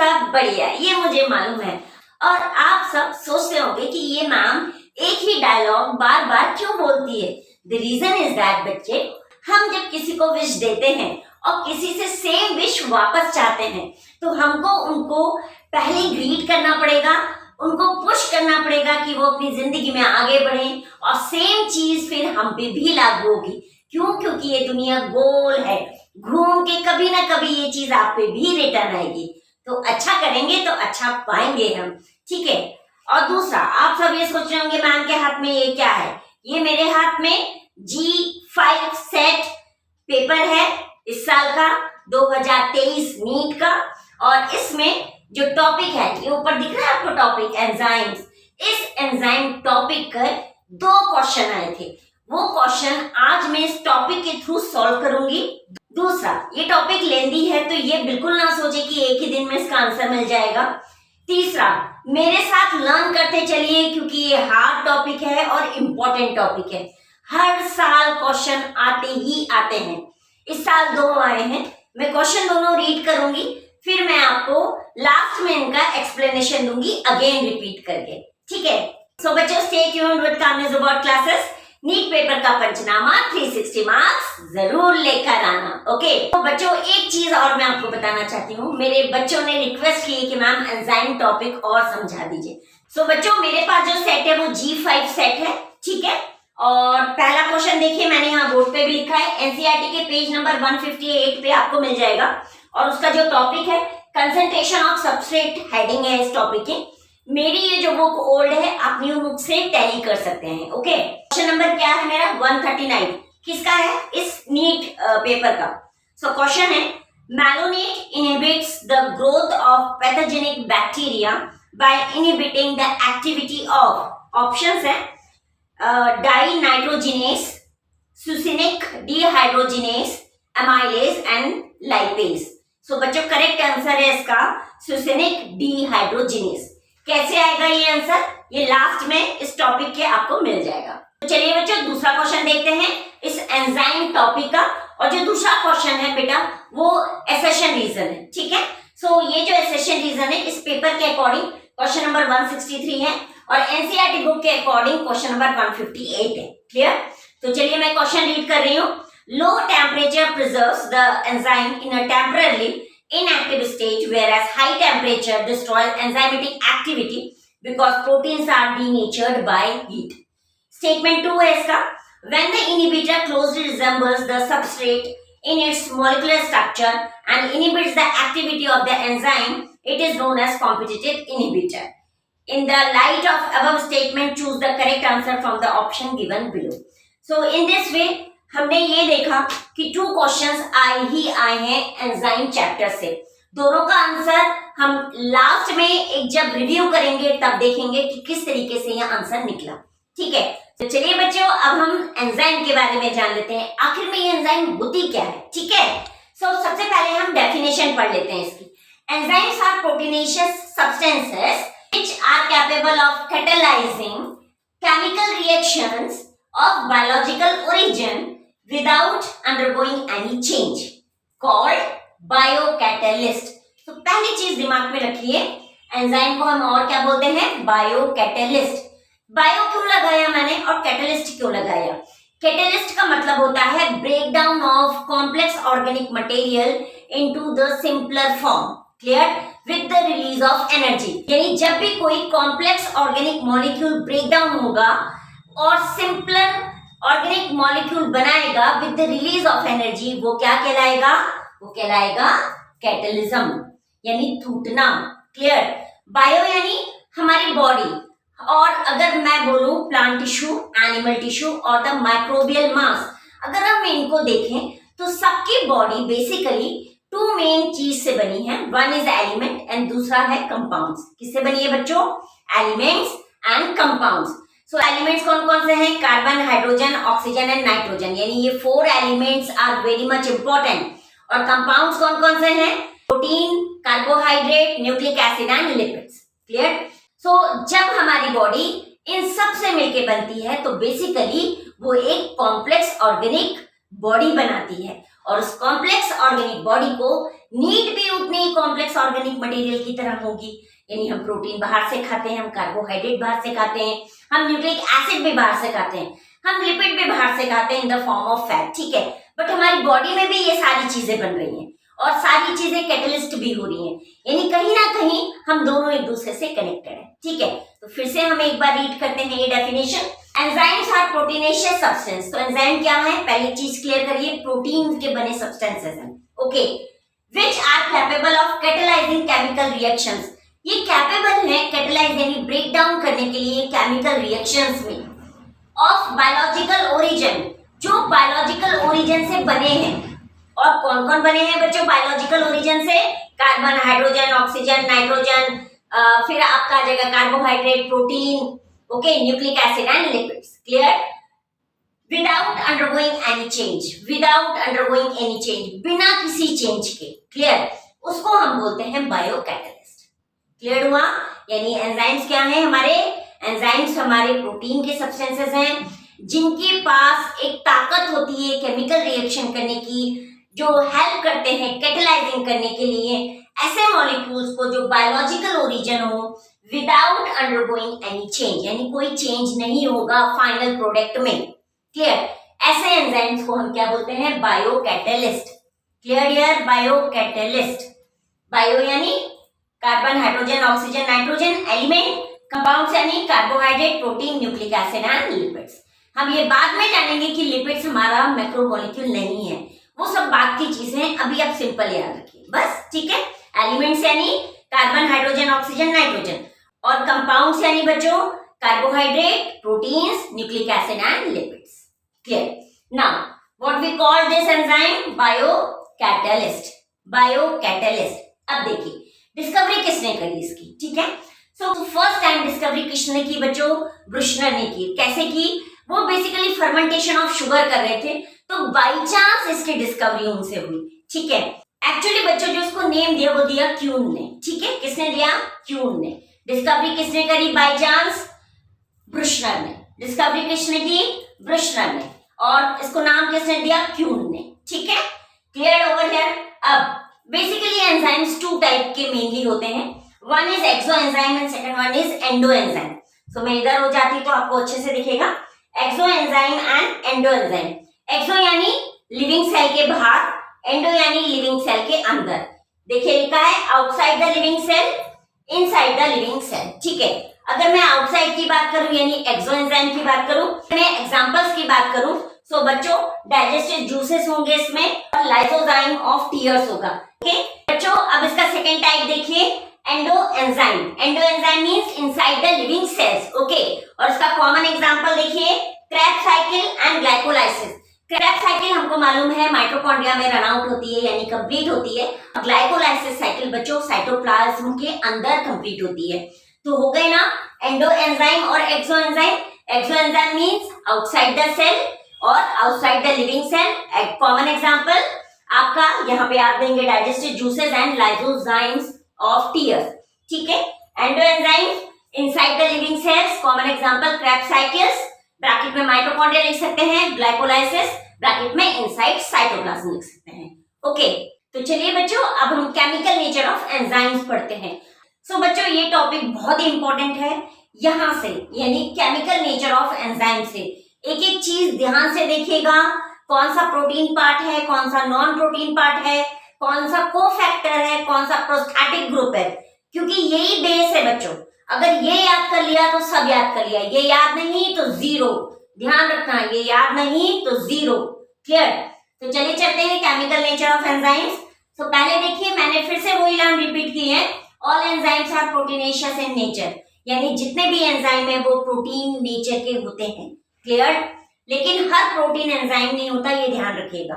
सब बढ़िया, ये मुझे मालूम है। और आप सब सोचते होंगे कि ये मैम एक ही डायलॉग बार बार क्यों बोलती है। द रीजन इज दैट बच्चे, हम जब किसी को विश देते हैं और किसी से सेम विश वापस चाहते हैं तो हमको उनको पहले ग्रीट करना पड़ेगा, उनको पुश करना पड़ेगा कि वो अपनी जिंदगी में आगे बढ़ें और सेम चीज फिर हम पे भी लागू होगी। क्यों? क्योंकि ये दुनिया गोल है, घूम के कभी ना कभी ये चीज आप पे भी रिटर्न आएगी। तो अच्छा करेंगे तो अच्छा पाएंगे हम, ठीक है। और दूसरा, आप सब ये सोच रहे होंगे मैम के हाथ में ये क्या है। ये मेरे हाथ में G5 सेट पेपर है इस साल का 2023 नीट का। और इसमें जो टॉपिक है, ये ऊपर दिख रहा है आपको टॉपिक एंजाइम्स। इस एंजाइम टॉपिक का 2 क्वेश्चन आए थे। वो क्वेश्चन आज मैं इस टॉपिक के थ्रू सॉल्व करूंगी। दूसरा, ये टॉपिक लेंदी है तो ये बिल्कुल ना सोचे कि एक ही दिन में इसका आंसर मिल जाएगा। तीसरा, मेरे साथ लर्न करते चलिए क्योंकि ये हार्ड टॉपिक है और इम्पोर्टेंट टॉपिक है। हर साल क्वेश्चन आते ही आते हैं। इस साल 2 आए हैं। मैं क्वेश्चन दोनों रीड करूंगी, फिर मैं आपको लास्ट में इनका एक्सप्लेनेशन दूंगी अगेन रिपीट करके, ठीक है। सो बच्चों, स्टे ट्यून्ड विद कामनेस रोबोट क्लासेस। नीट पेपर का पंचनामा 360 मार्क्स जरूर लेकर आना, ओके। तो बच्चों, एक चीज और मैं आपको बताना चाहती हूँ। मेरे बच्चों ने रिक्वेस्ट की कि मैम एंजाइम टॉपिक और समझा दीजिए। सो बच्चों, मेरे पास जो सेट है वो G5 सेट है, ठीक है। और पहला क्वेश्चन देखिए, मैंने यहाँ बोर्ड पे भी लिखा है, एनसीईआरटी के पेज नंबर 158 पे आपको मिल जाएगा। और उसका जो टॉपिक है कंसंट्रेशन ऑफ सबस्ट्रेट हेडिंग है इस टॉपिक की। मेरी ये जो बुक ओल्ड है, आप न्यू बुक से टैली कर सकते हैं, ओके। क्वेश्चन नंबर क्या है मेरा? 139 किसका है? इस नीट पेपर का। सो क्वेश्चन है, malonate inhibits the growth of pathogenic bacteria by inhibiting the activity of, options है dinitrogenase, succinic dehydrogenase, amylase and lipase. So बच्चों, करेक्ट आंसर है इसका सुसिनिक डिहाइड्रोजिनेस। कैसे आएगा ये आंसर? ये लास्ट में इस टॉपिक के आपको मिल जाएगा। तो चलिए बच्चों, दूसरा क्वेश्चन देखते हैं इस एंजाइम टॉपिक का। और जो दूसरा क्वेश्चन है बेटा, वो एसेशन रीजन है, ठीक है। सो ये जो एसेशन रीजन है इस पेपर के अकॉर्डिंग क्वेश्चन नंबर 163 है और एनसीईआरटी बुक के अकॉर्डिंग क्वेश्चन नंबर 158 है। क्लियर? तो चलिए मैं क्वेश्चन रीड कर रही हूँ। Low temperature preserves the enzyme in a temporary inactive stage, whereas high temperature destroys enzymatic activity because proteins are denatured by heat. Statement 2 है इसका, when the inhibitor closely resembles the substrate in its molecular structure and inhibits the activity of the enzyme, it is known as competitive inhibitor. In the light of above statement, choose the correct answer from the option given below. So in this way, हमने ये देखा कि 2 questions आए ही आए हैं enzyme chapter से। दोनों का आंसर हम लास्ट में एक जब रिव्यू करेंगे तब देखेंगे कि किस तरीके से यह आंसर निकला, ठीक है। तो चलिए बच्चों, अब हम एंजाइम के बारे में जान लेते हैं। आखिर में ये एंजाइम होती क्या है, ठीक है। सो सबसे पहले हम डेफिनेशन पढ़ लेते हैं इसकी। Enzymes are proteinaceous substances which are capable of catalysing chemical reactions of biological origin without undergoing any change, called biocatalyst. तो पहली चीज दिमाग में रखिए, एंजाइम को हम और क्या बोलते हैं? बायोकैटलिस्ट। बायो क्यों लगाया मैंने और कैटलिस्ट क्यों लगाया? कैटलिस्ट का मतलब होता है break down of complex organic material into the simpler form, clear, with the release of energy. यानी जब भी कोई complex organic molecule break down होगा और सिंपलर ऑर्गेनिक मॉलिक्यूल बनाएगा with the release of energy, वो क्या कहलाएगा? वो कहलाएगा कैटलिज्म, यानी टूटना, क्लियर। बायो यानी हमारी बॉडी, और अगर मैं बोलूं प्लांट टिश्यू, एनिमल टिश्यू और द माइक्रोबियल मास, अगर हम इनको देखें तो सबकी बॉडी बेसिकली 2 मेन चीज से बनी है। वन इज एलिमेंट एंड दूसरा है कंपाउंड्स। किससे बनी है बच्चों? Elements and compounds. So elements कौन कौन से हैं? Carbon, hydrogen, oxygen and nitrogen, यानी ये 4 elements are very much important. और कंपाउंड्स कौन कौन से हैं? Protein, carbohydrate, nucleic acid and lipids, clear. So जब हमारी बॉडी इन सब से मिलकर बनती है तो बेसिकली वो एक कॉम्प्लेक्स ऑर्गेनिक बॉडी बनाती है। और उस कॉम्प्लेक्स ऑर्गेनिक बॉडी को नीड भी उतनी ही कॉम्प्लेक्स ऑर्गेनिक मटेरियल की तरह होगी, यानी हम प्रोटीन बाहर से खाते हैं, हम कार्बोहाइड्रेट बाहर से खाते हैं, हम न्यूक्लिक एसिड भी बाहर से खाते हैं, हम लिपिड भी बाहर से खाते हैं in the form of fat, ठीक है। बट हमारी बॉडी में भी ये सारी चीजें बन रही हैं और सारी चीजें कैटलिस्ट भी हो रही हैं, यानी कहीं ना कहीं हम दोनों एक दूसरे से कनेक्टेड हैं, ठीक है। तो फिर से हम एक बार रीड करते हैं ये definition. Enzymes are proteinaceous substance. तो एंजाइम क्या है, पहली चीज क्लियर करिए, प्रोटीन के बने सब्सटेंसेस हैं, okay, which are capable of catalysing chemical reactions. ये कैपेबल है कैटेलाइज यानी ब्रेक डाउन करने के लिए केमिकल रिएक्शंस में, ऑफ बायोलॉजिकल ओरिजिन, जो बायोलॉजिकल ओरिजिन से बने हैं। और कौन कौन बने हैं बच्चों बायोलॉजिकल ओरिजिन से, कार्बन, हाइड्रोजन, ऑक्सीजन, नाइट्रोजन, फिर आपका आ जाएगा carbohydrate, protein, okay, nucleic acid and lipids, clear. Without undergoing any change, without undergoing any change, बिना किसी चेंज के, क्लियर, उसको हम बोलते हैं बायोकैटलिस्ट, क्लियर हुआ। यानी एंजाइम्स क्या है हमारे, एंजाइम्स हमारे प्रोटीन के सब्सटेंसेस हैं जिनके पास एक ताकत होती है केमिकल रिएक्शन करने की, जो हेल्प करते हैं कैटेलाइजिंग करने के लिए ऐसे मॉलिक्यूल्स को जो बायोलॉजिकल ओरिजिन हो, विदाउट अंडरगोइंग एनी चेंज, यानी कोई चेंज नहीं होगा फाइनल प्रोडक्ट में, क्लियर। ऐसे एंजाइम्स को हम क्या बोलते हैं, बायोकैटलिस्ट, क्लियर यार, बायोकैटलिस्ट। बायो यानी carbon, hydrogen, oxygen, nitrogen, element, compounds यानी carbohydrate, protein, nucleic acid and lipids. हम ये बाद में जानेंगे कि लिपिड्स हमारा मैक्रोमोलेक्यूल नहीं है, वो सब बात की चीजें हैं, अभी आप सिंपल याद रखिए बस, ठीक है। एलिमेंट्स यानी कार्बन, हाइड्रोजन, ऑक्सीजन, नाइट्रोजन, और कंपाउंड्स यानी बच्चों carbohydrate, proteins, nucleic acid and lipids, clear. Now what we call this enzyme, biocatalyst, biocatalyst. अब देखिए डिस्कवरी किसने करी इसकी, ठीक है। सो फर्स्ट टाइम डिस्कवरी किसने की बच्चों, ब्रुशनर ने की। कैसे की, वो बेसिकली फर्मेंटेशन ऑफ शुगर कर रहे थे, तो बाई चांस इसकी डिस्कवरी उनसे हुई, ठीक है। एक्चुअली बच्चों जो उसको नेम दिया वो दिया क्यून ने, ठीक है। किसने दिया, क्यून ने। डिस्कवरी किसने करी, बाई चांस ब्रुशनर ने। डिस्कवरी किसने की, ब्रुशनर ने, और इसको नाम किसने दिया, क्यून ने, ठीक है, क्लियर ओवर हियर। अब बेसिकली एंजाइम्स टू टाइप के मेनली होते हैं, one is exo enzyme and second one is endo enzyme. So मैं इधर हो जाती तो आपको अच्छे से दिखेगा, exo enzyme and endo enzyme. Exo यानी लिविंग सेल के बाहर, एंडो यानी लिविंग सेल के अंदर। देखिए लिखा है outside the living cell, inside the living cell, ठीक है। अगर मैं आउटसाइड की बात करूं यानी एक्सो एंजाइम की बात करूं, मैं एग्जांपल्स की बात करूं, सो बच्चों डाइजेस्टिव जूसेस होंगे इसमें, और लाइसोजाइम ऑफ टीयर्स होगा, ओके बच्चों। अब इसका सेकंड टाइप देखिए, endo enzyme. Endo enzyme means inside the living sales, okay. और इसका कॉमन एग्जांपल देखिए, Krebs cycle and glycolysis. Krebs cycle हमको मालूम है माइटोकॉन्ड्रिया में रन आउट होती है यानी कंप्लीट होती है, ग्लाइकोलाइसिस साइकिल बच्चों साइटोप्लाज्म के अंदर कंप्लीट होती है। तो हो गए ना एंडो एंजाइम और exo enzyme. Exo enzyme means outside the cell और outside the living cell. Common example आपका यहाँ पे आप देंगे digestive juices and lysozymes of tears, ठीक है। Endo enzyme inside the living cells, common example Krebs cycles, bracket में mitochondria लिख सकते हैं, ग्लाइकोलाइसिस ब्रैकेट में इनसाइड साइटोप्लाज्म लिख सकते हैं, ओके। तो चलिए बच्चों अब हम केमिकल नेचर ऑफ एंजाइम्स पढ़ते हैं। सो बच्चों ये टॉपिक बहुत ही इंपॉर्टेंट है, यहाँ से यानी केमिकल नेचर ऑफ एंजाइम से एक एक चीज ध्यान से देखिएगा, कौन सा प्रोटीन पार्ट है, कौन सा नॉन प्रोटीन पार्ट है, कौन सा कोफैक्टर है, कौन सा प्रोस्थेटिक ग्रुप है, क्योंकि यही बेस है बच्चों। अगर ये याद कर लिया तो सब याद कर लिया, ये याद नहीं तो जीरो, ध्यान रखना, ये याद नहीं तो जीरो, क्लियर। तो चलिए चलते हैं केमिकल नेचर ऑफ एंजाइम्स। तो पहले देखिए मैंने फिर से वही लाइन रिपीट की है, all enzymes are proteinaceous in nature, यानी जितने भी एंजाइम है वो प्रोटीन नेचर के होते हैं, क्लियर। लेकिन हर प्रोटीन एंजाइम नहीं होता, ये ध्यान रखिएगा।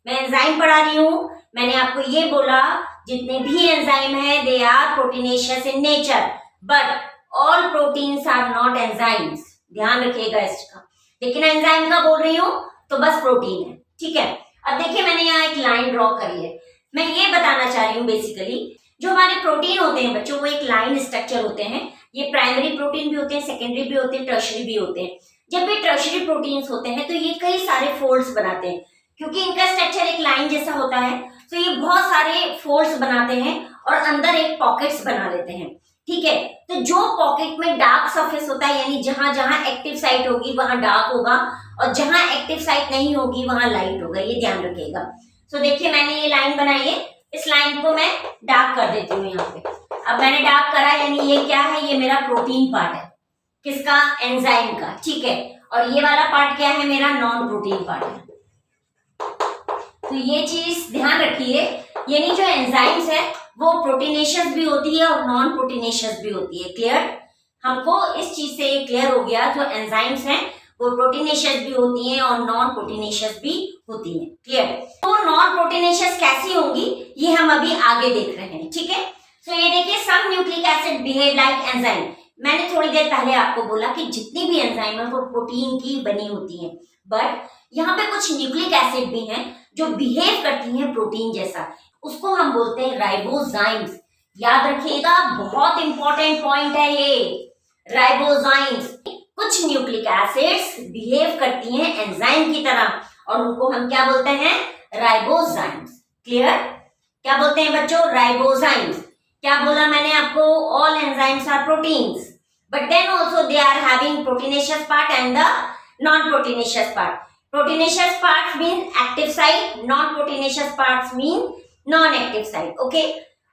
मैं एंजाइम पढ़ा रही हूँ, मैंने आपको ये बोला जितने भी एंजाइम है they are proteinaceous in nature, but all proteins are not enzymes, ध्यान रखिएगा इसका। लेकिन एंजाइम का बोल रही हूँ तो बस प्रोटीन है, ठीक है। अब देखिए मैंने यहाँ एक लाइन ड्रॉ करी है, मैं ये बताना चाह रही हूँ बेसिकली जो हमारे प्रोटीन होते हैं बच्चों वो एक लाइन स्ट्रक्चर होते हैं। ये प्राइमरी प्रोटीन भी होते हैं, सेकेंडरी भी होते हैं, टर्शरी भी होते हैं। जब भी टर्शरी प्रोटीन्स होते हैं तो ये कई सारे फोल्ड्स बनाते हैं, क्योंकि इनका स्ट्रक्चर एक लाइन जैसा होता है। तो ये बहुत सारे फोल्ड्स बनाते हैं और अंदर एक पॉकेट्स बना लेते हैं, ठीक है। तो जो पॉकेट में डार्क सरफेस होता है, यानी जहां जहां एक्टिव साइट होगी वहां डार्क होगा और जहां एक्टिव साइट नहीं होगी वहां लाइट होगा, ये ध्यान रखिएगा। सो देखिए मैंने ये लाइन बनाई है, इस लाइन को मैं डार्क कर देती हूँ यहाँ पे। अब मैंने डार्क करा, यानी ये क्या है, ये मेरा प्रोटीन पार्ट है, किसका, एंजाइम का, ठीक है। और ये वाला पार्ट क्या है, मेरा नॉन प्रोटीन पार्ट है। तो ये चीज ध्यान रखिए, यानी जो एंजाइम्स है वो प्रोटीनेशियस भी होती है और नॉन प्रोटीनेशियस भी होती है। क्लियर, हमको इस चीज से ये क्लियर हो गया, जो एंजाइम्स हैं वो प्रोटीनेशियस भी होती हैं और नॉन प्रोटीनेशियस भी होती हैं। क्लियर, तो नॉन प्रोटीनेशियस कैसी होंगी ये हम अभी आगे देख रहे हैं, ठीक है। सो ये देखिए, some nucleic acid behave like enzyme. मैंने थोड़ी देर पहले आपको बोला कि जितनी भी एंजाइम है वो प्रोटीन की बनी होती हैं, बट यहाँ पे कुछ न्यूक्लिक एसिड भी हैं जो बिहेव करती हैं प्रोटीन जैसा, उसको हम बोलते हैं राइबोजाइम्स। याद रखिएगा, बहुत इंपॉर्टेंट पॉइंट है ये, राइबोजाइम्स। कुछ न्यूक्लिक एसिड्स बिहेव करती हैं एंजाइम की तरह और उनको हम क्या बोलते हैं, राइबोजाइम्स। क्लियर, क्या बोलते हैं बच्चों, राइबोजाइम्स। क्या बोला मैंने आपको, all enzymes are proteins, but then also they are having proteinaceous part and the non-proteinaceous part. Proteinaceous parts mean active site, non-proteinaceous parts mean non-active site. Okay?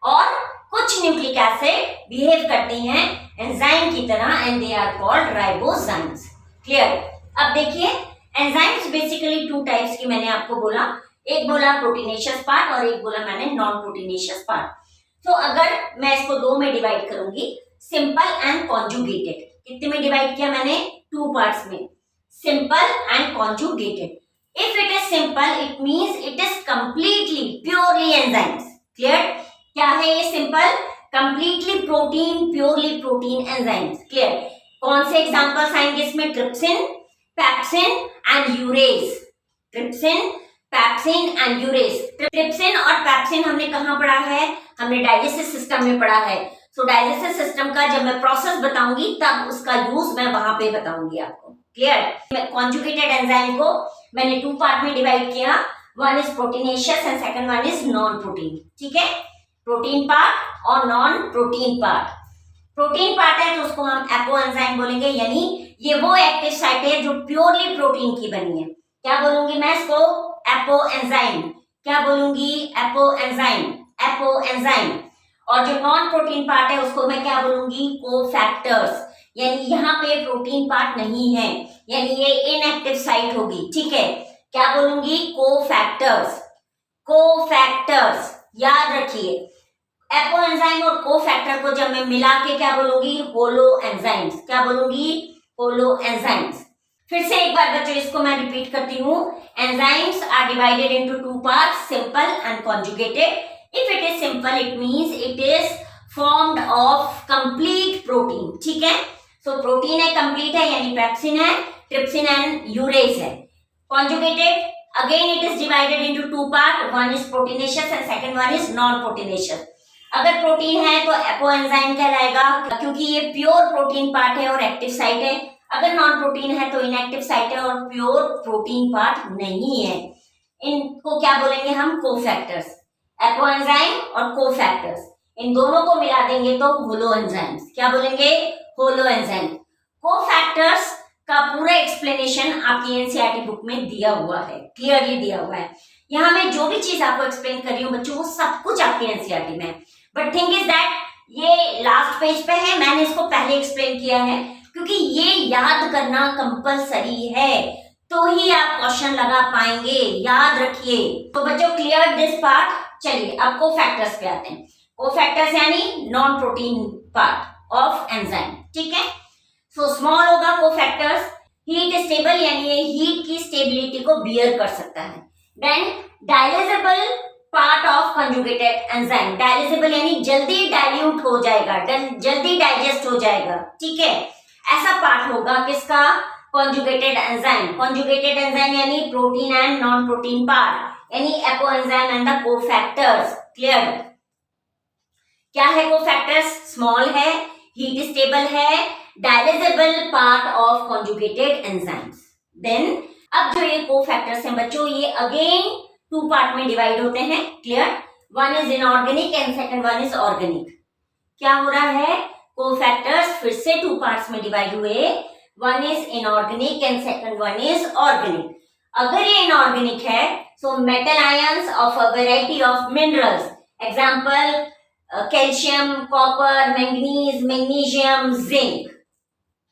और कुछ न्यूक्लिक एसिड बिहेव करती हैं enzyme की तरह and they are called ribozymes. Clear? अब देखिए, enzymes basically two types की मैंने आपको बोला, एक बोला प्रोटीनेशियस पार्ट और एक बोला मैंने नॉन प्रोटीनेशियस पार्ट। तो अगर मैं इसको दो में डिवाइड करूंगी, सिंपल एंड कॉन्जुगेटेड। कितने में डिवाइड किया मैंने, टू पार्ट्स में, simple and conjugated. If it is simple it means it is completely purely enzymes. Clear, क्या है ये simple, completely protein, purely protein enzymes. Clear, कौन से एग्जांपल्स आएंगे इसमें, trypsin, pepsin and urease. Trypsin, pepsin and urease. Trypsin और pepsin हमने कहाँ पढ़ा है, हमने डाइजेस्टिव सिस्टम में पढ़ा है। सो डाइजेस्टिव सिस्टम का जब मैं प्रोसेस बताऊंगी तब उसका यूज मैं वहां पे बताऊंगी आपको। क्लियर, कॉन्जुगेटेड एंजाइम को मैंने टू पार्ट में डिवाइड किया, one is proteinaceous and second one is non protein. ठीक है, प्रोटीन पार्ट और non protein part. Protein part है तो उसको हम एपो एंजाइम बोलेंगे, यानी ये वो एक्टिव साइट है जो प्योरली प्रोटीन की बनी है। क्या बोलूंगी मैं इसको, एपो एंजाइम। क्या बोलूंगी, एपो एंजाइम, एपो एंजाइम। और जो नॉन प्रोटीन पार्ट है उसको मैं क्या बोलूंगी, कोफैक्टर्स, यानी यहाँ पे प्रोटीन पार्ट नहीं है, यानी ये इनएक्टिव साइट होगी। ठीक है, क्या बोलूंगी, कोफैक्टर्स, कोफैक्टर्स। याद रखिए, एपो एंजाइम और कोफैक्टर को जब मैं मिला के क्या बोलूंगी, होलो एंजाइम्स। क्या बोलूंगी, होलो एंजाइम्स। फिर से एक बार बच्चों इसको मैं रिपीट करती हूँ, enzymes are divided into two parts, simple and conjugated. If it is simple, it means it is formed of complete protein. ठीक है, so protein है, complete है, यानी पेप्सिन है, ट्रिप्सिन एंड यूरेज है। Conjugated, again it is divided into two part, one is proteinaceous and second one is non-proteinaceous. अगर protein है तो एपो एंजाइम कहलाएगा, क्योंकि ये प्योर प्रोटीन पार्ट है और एक्टिव साइट है। अगर नॉन प्रोटीन है तो इनएक्टिव साइट है और प्योर प्रोटीन पार्ट नहीं है। इनको क्या बोलेंगे हम, कोफैक्टर्स। एपो एंजाइम और कोफैक्टर्स, इन दोनों को मिला देंगे तो होलो एंजाइम्स। क्या बोलेंगे, होलो एंजाइम। कोफैक्टर्स का पूरा एक्सप्लेनेशन आपकी एनसीईआरटी बुक में दिया हुआ है, क्लियरली दिया हुआ है। यहाँ मैं जो भी चीज आपको एक्सप्लेन कर रही हूँ बच्चों, वो सब कुछ आपकी एनसीईआरटी में है। बट थिंग इज दैट ये लास्ट पेज पे है, मैंने इसको पहले एक्सप्लेन किया है क्योंकि ये याद करना कंपलसरी है, तो ही आप क्वेश्चन लगा पाएंगे। याद रखिए। तो बच्चों क्लियर दिस पार्ट। चलिए अब कोफैक्टर्स पे आते हैं। कोफैक्टर्स यानी non protein part of enzyme. ठीक है, सो स्मॉल होगा कोफैक्टर्स, हीट स्टेबल यानी ये हीट की स्टेबिलिटी को बियर कर सकता है। Then dialysable part of conjugated enzyme, dialysable यानी जल्दी डाइल्यूट हो जाएगा, जल्दी डाइजेस्ट हो जाएगा। ठीक है, ऐसा पार्ट होगा किसका, conjugated enzyme. Conjugated enzyme यानी protein and non protein part, यानी apo enzyme and the cofactors. Clear, क्या है कोफैक्टर्स, स्मॉल है, हीट स्टेबल है, dialysable part of conjugated enzymes. Then अब जो ये कोफैक्टर्स हैं बच्चों, ये अगेन टू पार्ट में डिवाइड होते हैं, clear. One is inorganic and second one is organic. क्या हो रहा है, कोफैक्टर्स फिर से टू पार्ट्स में डिवाइड हुए, one is inorganic and second one is organic. अगर ये इनऑर्गेनिक है so metal ions of a variety of minerals, example calcium, copper, manganese, magnesium, zinc.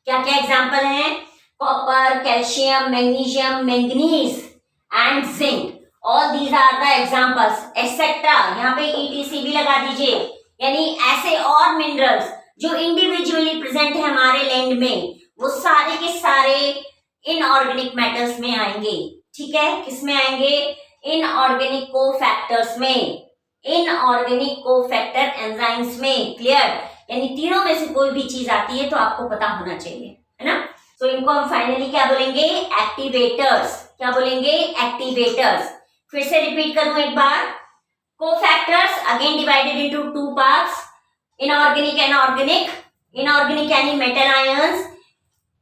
क्या क्या एग्जांपल हैं, copper, calcium, magnesium, manganese and zinc, all these are the examples etcetera. यहाँ पे ETC भी लगा दीजिए, यानी ऐसे और मिनरल्स जो इंडिविजुअली प्रेजेंट है हमारे लैंड में, वो सारे के सारे इनऑर्गेनिक मेटल्स में आएंगे, ठीक है। किस में आएंगे, इनऑर्गेनिक कोफैक्टर्स में, इनऑर्गेनिक कोफैक्टर एंजाइम्स में, क्लियर। यानी तीनों में से कोई भी चीज आती है तो आपको पता होना चाहिए, है ना। तो इनको हम फाइनली क्या बोलेंगे, एक्टिवेटर्स। क्या बोलेंगे, एक्टिवेटर्स। फिर से रिपीट करूं एक बार, cofactors again divided into two parts, inorganic and organic. Inorganic यानी metal ions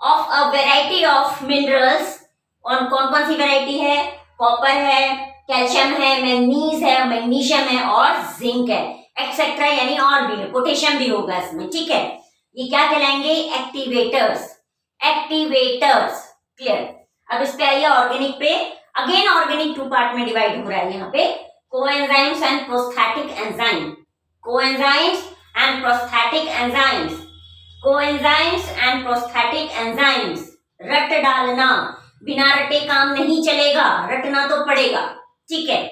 of a variety of minerals, और कौन कौन सी वेराइटी है, कॉपर है, कैल्शियम है, मैंगनीज है, मैग्नीशियम है और जिंक है, एक्सेट्रा, यानी और भी है, पोटेशियम भी होगा इसमें, ठीक है। ये क्या कहलाएंगे, एक्टिवेटर्स, एक्टिवेटर्स, क्लियर। अब इस पे आइए ऑर्गेनिक पे, अगेन ऑर्गेनिक टू पार्ट में डिवाइड हो रहा है यहाँ पे, coenzymes and prosthetic enzyme, coenzymes and prosthetic enzymes, coenzymes and prosthetic enzymes. रट डालना, बिना रटे काम नहीं चलेगा, रटना तो पड़ेगा, ठीक है।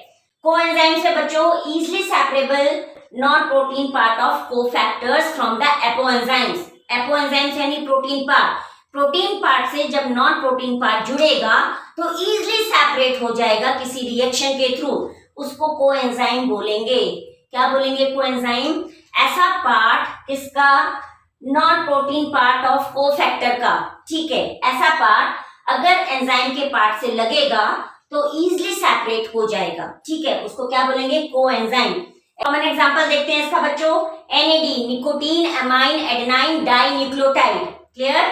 कोएंजाइम से बच्चों easily separable non protein part of cofactors from the apoenzymes. Apoenzymes यानी प्रोटीन पार्ट, प्रोटीन पार्ट से जब नॉन प्रोटीन पार्ट जुड़ेगा तो इजिली सेपरेट हो जाएगा किसी रिएक्शन के थ्रू, उसको कोएंजाइम बोलेंगे। क्या बोलेंगे, कोएंजाइम। ऐसा पार्ट किसका, non protein part of cofactor का, ठीक है। ऐसा पार्ट अगर एंजाइम के पार्ट से लगेगा तो इजिली सेपरेट हो जाएगा, ठीक है, उसको क्या बोलेंगे, कोएंजाइम। कॉमन एग्जांपल देखते हैं इसका बच्चों, NAD, nicotine amine adenine dinucleotide, clear.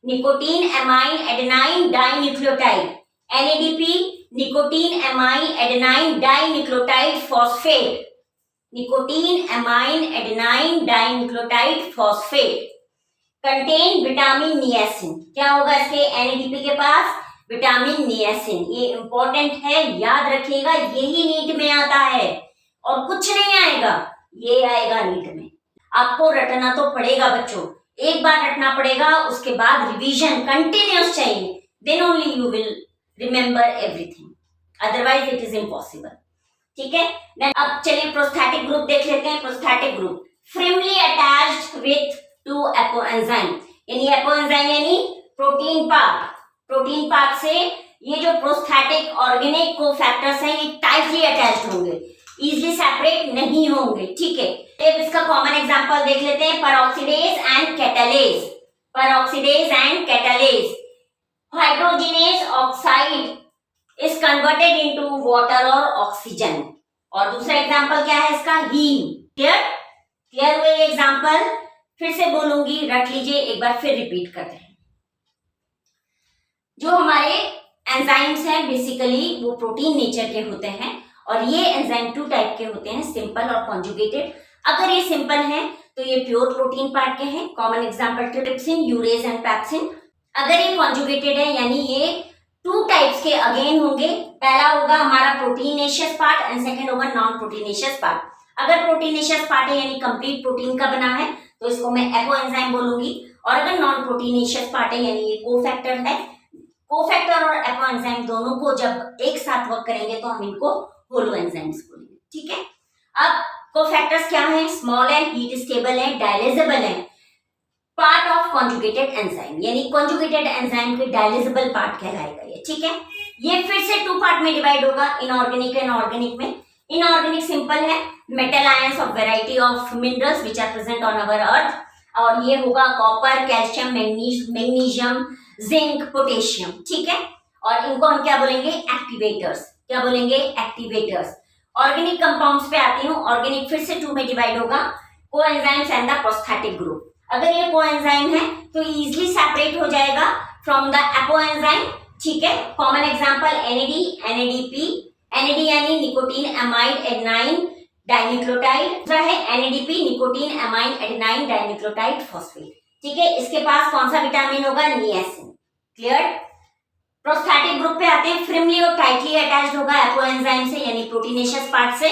Nicotine amine adenine dinucleotide. NADP, nicotine amine adenine dinucleotide phosphate, nicotine amine adenine dinucleotide phosphate. Contain vitamin niacin. क्या होगा इसके, NADP के पास vitamin niacin. ये important है, याद रखिएगा, यही नीट में आता है और कुछ नहीं आएगा, ये आएगा नीट में। आपको रटना तो पड़ेगा बच्चों, एक बार रटना पड़ेगा, उसके बाद रिवीजन कंटिन्यूस चाहिए, then only you will remember everything, otherwise it is impossible, ठीक है। देन अब चलिए प्रोस्थेटिक ग्रुप देख लेते हैं। Prosthetic group firmly attached with to apoenzyme, यानी एपोएंजाइम यानी प्रोटीन पार्ट, प्रोटीन पार्ट से ये जो प्रोस्थेटिक ऑर्गेनिक कोफैक्टर्स हैं ये टाइटली अटैच्ड होंगे, इजिली सेपरेट नहीं होंगे, ठीक है। अब इसका कॉमन एग्जांपल देख लेते हैं, peroxidase and catalase. Peroxidase and catalase, hydrogenase oxide is converted into water और ऑक्सीजन। और दूसरा एग्जांपल क्या है इसका, हीम, क्लियर। क्लियर हुए ये एग्जांपल, फिर से बोलूंगी, रट लीजिए, एक बार फिर रिपीट करते हैं। जो हमारे एंजाइम्स हैं बेसिकली वो प्रोटीन नेचर के होते हैं, और ये एंजाइम टू टाइप के होते हैं, सिंपल और कॉन्जुगेटेड। अगर ये सिंपल हैं तो ये प्योर प्रोटीन पार्ट के हैं, common example trypsin, urease and pepsin. अगर ये कॉन्जुगेटेड है यानी ये टू टाइप्स के अगेन होंगे, पहला होगा हमारा प्रोटीनेशियस पार्ट एंड सेकंड होगा नॉन प्रोटीनेशियस पार्ट। अगर प्रोटीनेशियस पार्ट है यानी कंप्लीट प्रोटीन का बना है तो इसको मैं एपोएंजाइम बोलूंगी, और अगर नॉन प्रोटीनेशियस पार्ट है यानी ये कोफैक्टर है, कोफैक्टर और एपोएंजाइम दोनों को जब एक साथ वर्क करेंगे तो हम इनको होलो एंजाइम्स बोलेंगे, ठीक है। अब कोफैक्टर्स क्या हैं, स्मॉल है, हीट स्टेबल है, डायलिजेबल है, पार्ट ऑफ कॉन्जुगेटेड एंजाइम, यानी कॉन्जुगेटेड एंजाइम के डायलिजेबल पार्ट कहलाएगा ये, ठीक है। ये फिर से टू पार्ट में डिवाइड होगा, इनऑर्गेनिक एंड ऑर्गेनिक में। इनऑर्गेनिक सिंपल है, metal ions of variety of minerals which are present on our earth, और ये होगा copper, calcium, magnesium, zinc, potassium, ठीक है। और इनको हम क्या बोलेंगे, एक्टिवेटर्स। क्या बोलेंगे, एक्टिवेटर्स। ऑर्गेनिक कंपाउंड्स पे आती हूँ, ऑर्गेनिक फिर से टू में डिवाइड होगा, coenzymes and the prosthetic group. अगर ये कोएंजाइम है तो इजिली सेपरेट हो जाएगा फ्रॉम द एपोएंजाइम, ठीक है। Common example NAD, NADP NAD यानी निकोटीन एमाइड एडेनाइन डाइन्यूक्लियोटाइड, दूसरा है NADP nicotine amide adenine dinucleotide phosphate. ठीक है, इसके पास कौन सा विटामिन होगा? नियासिन। क्लियर। प्रोस्थेटिक ग्रुप पे आते हैं, फ्रिमली और टाइटली अटैच्ड होगा एपोएंजाइम से यानी प्रोटीनेशियस पार्ट से,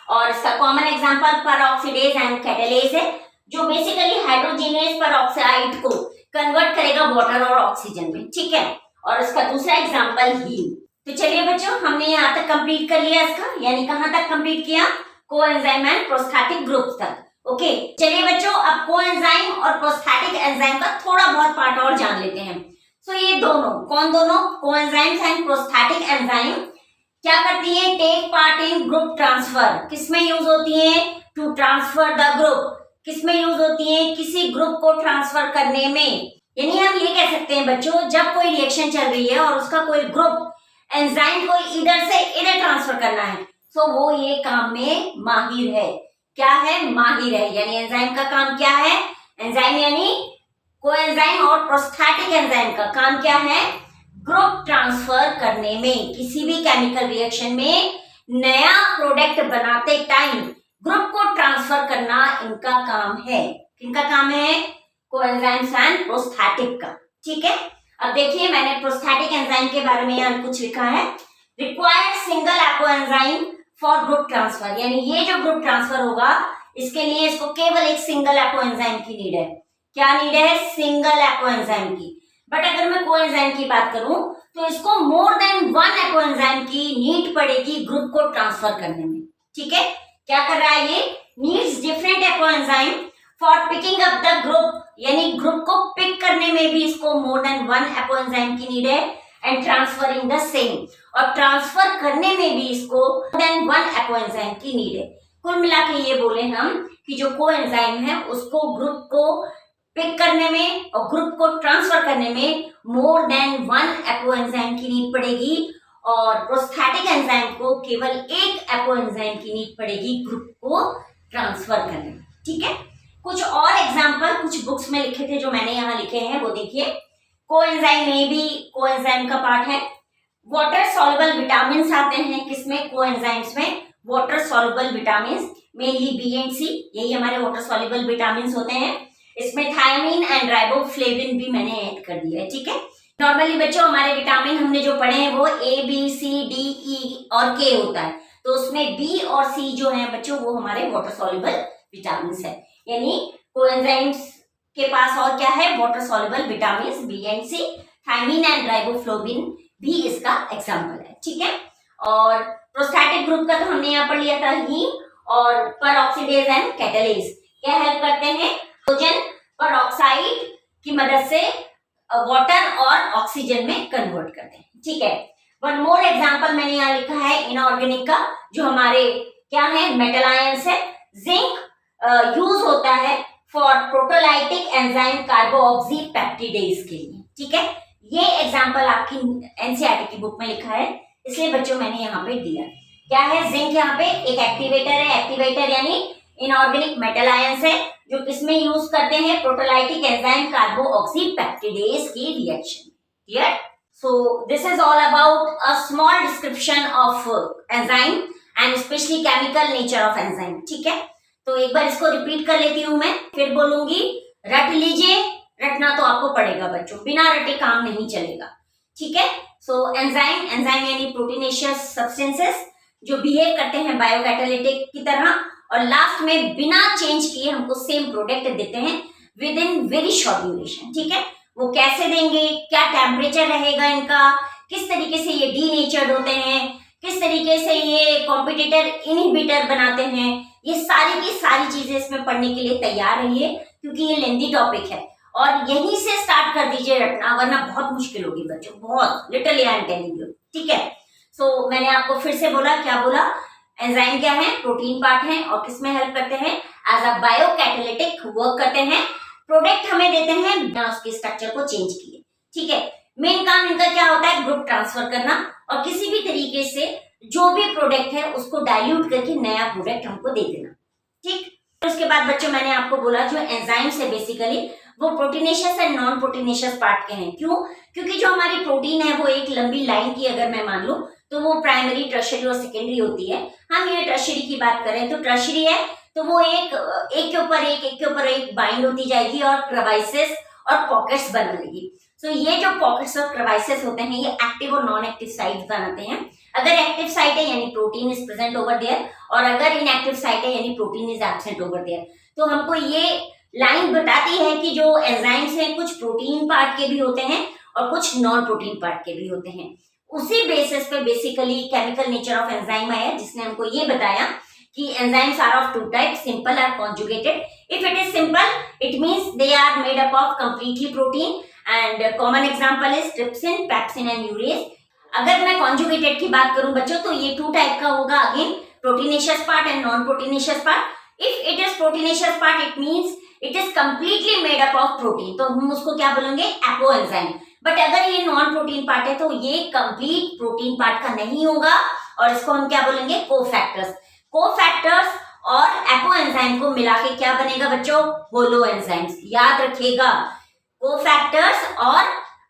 और इसका common example peroxidase and catalase है, जो बेसिकली हाइड्रोजनेज परऑक्साइड को कन्वर्ट करेगा वाटर और ऑक्सीजन में। ठीक है, और इसका दूसरा एग्जांपल हीम। तो चलिए बच्चों, हमने यहाँ तक कंप्लीट कर लिया इसका, यानी कहाँ तक कंप्लीट किया? कोएंजाइम एंड प्रोस्थेटिक ग्रुप तक। ओके, चलिए बच्चों, अब कोएंजाइम और प्रोस्थेटिक एंजाइम का थोड़ा बहुत पार्ट और जान लेते हैं। सो ये दोनों, कौन दोनों? कोएंजाइम्स एंड प्रोस्थेटिक एंजाइम क्या करती है? Take part in group transfer. किसमें यूज होती है? To transfer the group. किसमें यूज होती है? किसी ग्रुप को ट्रांसफर करने में। यानी हम ये कह सकते हैं बच्चों, जब कोई रिएक्शन चल रही है और उसका कोई ग्रुप एंजाइम को इधर से इधर ट्रांसफर करना है, तो वो ये काम में माहिर है। क्या है? माहिर है। यानी एंजाइम का काम क्या है? एंजाइम यानी कोएंजाइम और प्रोस्थेटिक एंजाइम का काम क्या है? ग्रुप ट्रांसफर करने में। किसी भी केमिकल रिएक्शन में नया प्रोडक्ट बनाते टाइम ग्रुप को ट्रांसफर करना इनका काम है। किनका काम है? कोएंजाइम्स एंड प्रोस्थेटिक का। ठीक है, अब देखिए, मैंने प्रोस्थेटिक एंजाइम के बारे में यहाँ कुछ लिखा है। Required single apoenzyme for group transfer, यानी ये जो ग्रुप ट्रांसफर होगा इसके लिए इसको केवल एक सिंगल एपोएंजाइम की नीड है। क्या नीड है? सिंगल एपोएंजाइम की। बट अगर मैं कोएंजाइम की बात करूं तो इसको मोर देन वन एपोएंजाइम की नीड पड़ेगी ग्रुप को ट्रांसफर करने में। ठीक है, क्या कर रहा है ये? Needs different apoenzyme for picking up the group, यानी ग्रुप को पिक करने में भी इसको मोर देन वन एपोएंजाइम की नीड है, एंड ट्रांसफरिंग द सेम, और ट्रांसफर करने में भी इसको मोर देन वन एपोएंजाइम की नीड है। कुल मिला के ये बोले हम कि जो कोएंजाइम है उसको ग्रुप को पिक करने में और ग्रुप को ट्रांसफर करने में मोर देन वन एपोएंजाइम की नीड पड़ेगी, और प्रोस्थेटिक एंजाइम को केवल एक एपोएंजाइम की नीड पड़ेगी ग्रुप को ट्रांसफर करने में। ठीक है, कुछ और एग्जांपल कुछ बुक्स में लिखे थे जो मैंने यहाँ लिखे हैं, वो देखिए। कोएंजाइम में भी कोएंजाइम का पार्ट है। वाटर सॉल्युबल विटामिन आते हैं किसमें? कोएंजाइम्स में। Water soluble vitamin mainly B and C, यही हमारे वाटर सॉल्युबल विटामिन होते हैं। इसमें थायमिन एंड राइबोफ्लेविन भी मैंने ऐड कर दिया है। ठीक है, नॉर्मली बच्चों हमारे विटामिन हमने जो पढ़े हैं वो A B C D E और K होता है, तो उसमें B और C जो है बच्चों वो हमारे वाटर सॉल्युबल विटामिन है। यानी कोएंजाइम्स के पास और क्या है? Water soluble vitamin B and C. Thiamine and riboflavin भी इसका एग्जांपल है। ठीक है, और प्रोस्थेटिक ग्रुप का तो हमने यहाँ पर लिया था हीम, और परऑक्सीडेज एंड कैटालेज क्या हेल्प करते हैं? हाइड्रोजन परऑक्साइड की मदद से वाटर और ऑक्सीजन में कन्वर्ट करते हैं। ठीक है, वन मोर एग्जांपल मैंने यहाँ लिखा है इनऑर्गेनिक का, जो हमारे क्या है? मेटल आयंस है। जिंक यूज होता है फॉर प्रोटोलाइटिक एंजाइम कार्बोऑक्सी पेप्टिडेज के लिए। ठीक है, ये एग्जांपल आपकी एनसीईआरटी की बुक में लिखा है, इसलिए बच्चों मैंने यहाँ पे दिया। क्या है? जिंक यहाँ पे एक एक्टिवेटर है। एक्टिवेटर यानी इनऑर्गेनिक मेटल आयंस है जो किसमें यूज करते हैं? प्रोटोलाइटिक एंजाइम कार्बोऑक्सी पेप्टिडेज की reaction. Clear? So this is all about a small description of enzyme and specially chemical nature of enzyme. ठीक है, तो एक बार इसको रिपीट कर लेती हूं मैं, फिर बोलूंगी। रट लीजिए, रटना तो आपको पड़ेगा बच्चों, बिना रटे काम नहीं चलेगा। ठीक है, सो एंजाइम, एंजाइम यानी प्रोटीनेशियस सब्सटेंसेस जो बिहेव करते हैं बायोकैटालिटिक की तरह, और लास्ट में बिना चेंज किए हमको सेम प्रोडक्ट देते हैं with in very short duration. ठीक है, वो कैसे देंगे? क्या टेम्परेचर रहेगा इनका? किस तरीके से ये डीनेचर्ड होते हैं? किस तरीके से ये कॉम्पिटिटर इनहिबिटर बनाते हैं? ये सारी की सारी चीजें इसमें पढ़ने के लिए तैयार रहिए, क्योंकि ये लेंथी टॉपिक है, और यहीं से स्टार्ट कर दीजिए रटना, वरना बहुत मुश्किल होगी बच्चों, बहुत। Literally I am telling you. ठीक है, सो मैंने आपको फिर से बोला, क्या बोला? एंजाइम क्या है? प्रोटीन पार्ट है, और किसमें हेल्प करते हैं? एज अ बायोकैटालिटिक वर्क करते हैं, प्रोडक्ट हमें देते हैं बिना उसके स्ट्रक्चर को चेंज किए। ठीक है, मेन काम इनका क्या होता है? ग्रुप ट्रांसफर करना, और किसी भी तरीके से जो भी प्रोडक्ट है उसको डाइल्यूट करके नया प्रोडक्ट हमको दे देना। ठीक, उसके बाद बच्चों मैंने आपको बोला जो एंजाइम्स है बेसिकली वो proteinaceous and non proteinaceous part के हैं। क्यों? क्योंकि जो हमारी प्रोटीन है वो एक लंबी लाइन की अगर मैं मान लूं तो वो प्राइमरी, टर्शरी और सेकेंडरी होती है। हम ये टर्शरी की बात करें तो टर्शरी है तो वो एक के ऊपर एक बाइंड होती जाएगी और क्रेवाइसेस और पॉकेट्स बनेगी। सो ये जो पॉकेट्स और क्रेवाइसेस होते हैं ये एक्टिव और नॉन एक्टिव साइट बनाते हैं। अगर एक्टिव साइट है यानी protein is present over there, और अगर इनएक्टिव साइट है यानी protein is absent over there. तो हमको ये लाइन बताती है कि जो एंजाइम्स हैं कुछ प्रोटीन पार्ट के भी होते हैं और कुछ नॉन प्रोटीन पार्ट के भी होते हैं। उसी बेसिस पे basically chemical nature of enzyme आया, जिसने हमको ये बताया कि enzymes are of two type, simple और conjugated. If it is simple it means they are made up of completely protein and common example is trypsin, pepsin and urease. अगर मैं conjugated की बात करूं बच्चों तो ये टू टाइप का होगा, again proteinaceous part and non proteinaceous part. If it is proteinaceous part it means it is completely made up of protein, तो हम उसको क्या बोलेंगे, एपो एंजाइम। बट अगर ये नॉन प्रोटीन पार्ट है तो ये कंप्लीट प्रोटीन पार्ट का नहीं होगा और इसको हम क्या बोलेंगे, कोफैक्टर्स। कोफैक्टर्स और एपो एंजाइम को मिला के क्या बनेगा बच्चों, होलो एंजाइम्स। याद रखिएगा, कोफैक्टर्स और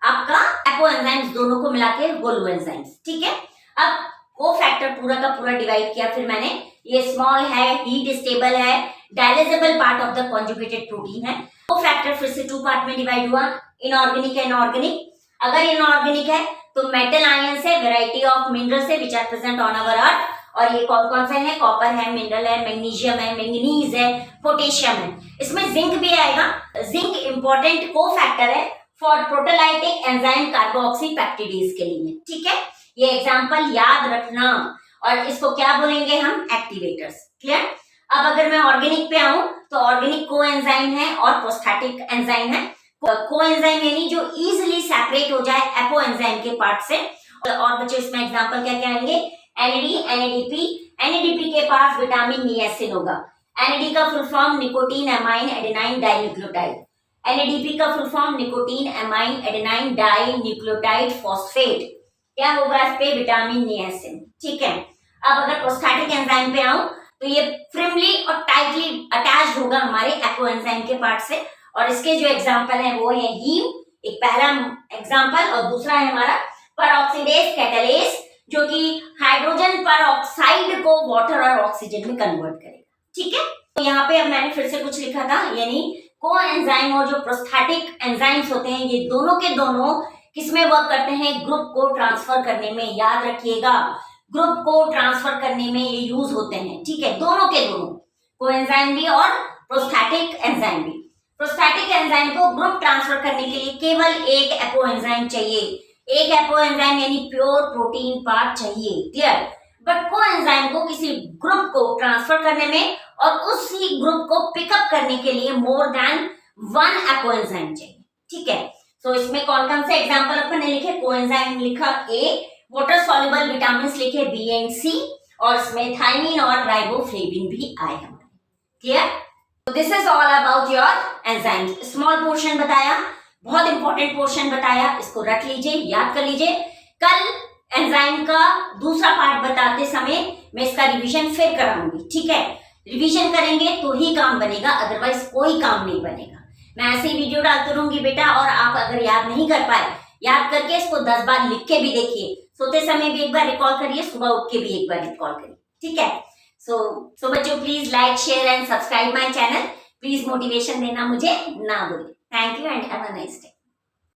आपका एपो एंजाइम्स दोनों को मिला के होलो एंजाइम्स। ठीक है, अब कोफैक्टर पूरा का पूरा डिवाइड किया, फिर मैंने ये स्मॉल है, हीट स्टेबल है, dialysable part of the conjugated protein है। कोफैक्टर फिर से टू पार्ट में डिवाइड हुआ, इनऑर्गेनिक एंड ऑर्गेनिक। अगर इनऑर्गेनिक है तो मेटल आयंस है, वेराइटी ऑफ मिनरल्स है which are present on our earth. और ये कौन कौन से हैं, कॉपर है, मिनरल है, मैग्नीशियम है, मैंगनीज है, पोटेशियम है। इसमें जिंक भी आएगा। जिंक इंपॉर्टेंट कोफैक्टर है फॉर प्रोटोलाइटिक एंजाइम कार्बोक्सीपेप्टिडेज के लिए। ठीक है, ये एग्जांपल याद रखना और इसको क्या बोलेंगे हम, एक्टिवेटर्स। क्लियर। अब अगर मैं ऑर्गेनिक पे आऊं तो ऑर्गेनिक को एंजाइम है और प्रोस्थेटिक एंजाइम है। को एंजाइम यानी जो इजीली सेपरेट हो जाए एपो एंजाइम के पार्ट से। और बच्चों इसमें एग्जांपल क्या क्या आएंगे, एनएडी, एनएडीपी। एनएडीपी के पास विटामिन नियासिन होगा। एनएडी का full form nicotine amine adenine dinucleotide. NADP का full form nicotine amine adenine dinucleotide phosphate. क्या होगा इस पे, विटामिन नियासिन। ठीक है, अब अगर प्रोस्थेटिक एंजाइम पे आऊं तो ये फ्रिमली और टाइटली अटैच्ड होगा हमारे एपो एंजाइम के पार्ट से। और इसके जो एग्जांपल है वो है हीम, एक पहला एग्जांपल, और दूसरा है हमारा परऑक्सीडेज कैटालेस, जो कि हाइड्रोजन परऑक्साइड को वाटर और ऑक्सीजन में कन्वर्ट करेगा। ठीक है, तो यहाँ पे अब मैंने फिर से कुछ लिखा था, यानी को एंजाइम और जो प्रोस्थेटिक एंजाइम्स होते हैं ये दोनों के दोनों किसमें वर्क करते हैं, ग्रुप को ट्रांसफर करने में। याद रखिएगा, ग्रुप को ट्रांसफर करने में ये यूज होते हैं। ठीक है, दोनों के दोनों, कोएंजाइम भी और प्रोस्थेटिक एंजाइम भी। प्रोस्थेटिक एंजाइम को ग्रुप ट्रांसफर करने के लिए केवल एक एपो एंजाइम चाहिए, एक एपो एंजाइम यानी प्योर प्रोटीन पार्ट चाहिए। क्लियर। बट कोएंजाइम को किसी ग्रुप को ट्रांसफर करने में और उसी ग्रुप को पिकअप करने के लिए more than one apo enzyme चाहिए। ठीक है, तो इसमें कौन कौन से एग्जांपल अपन ने लिखे, कोएंजाइम लिखा ए, वाटर सॉल्युबल विटामिन लिखे बी एंड सी, और इसमें थायमिन और राइबोफ्लेविन भी आए हमारे। क्लियर। तो this is all about your enzymes. Small portion बताया, बहुत इंपॉर्टेंट पोर्शन बताया, इसको रख लीजिए, याद कर लीजिए। कल एंजाइम का दूसरा पार्ट बताते समय मैं इसका रिवीजन फिर कराऊंगी। ठीक है, रिवीजन करेंगे तो ही काम बनेगा, अदरवाइज कोई काम नहीं बनेगा। मैं ऐसे ही वीडियो डालती रहूंगी बेटा, और आप अगर याद नहीं कर पाए, याद करके इसको 10 बार लिख के भी देखिए, सोते समय भी एक बार रिकॉल करिए, सुबह उठ के भी एक बार रिकॉल करिए। ठीक है, सो बच्चों please like, share and subscribe my channel. Please motivation देना मुझे ना भूलिए। Thank you and have a nice day.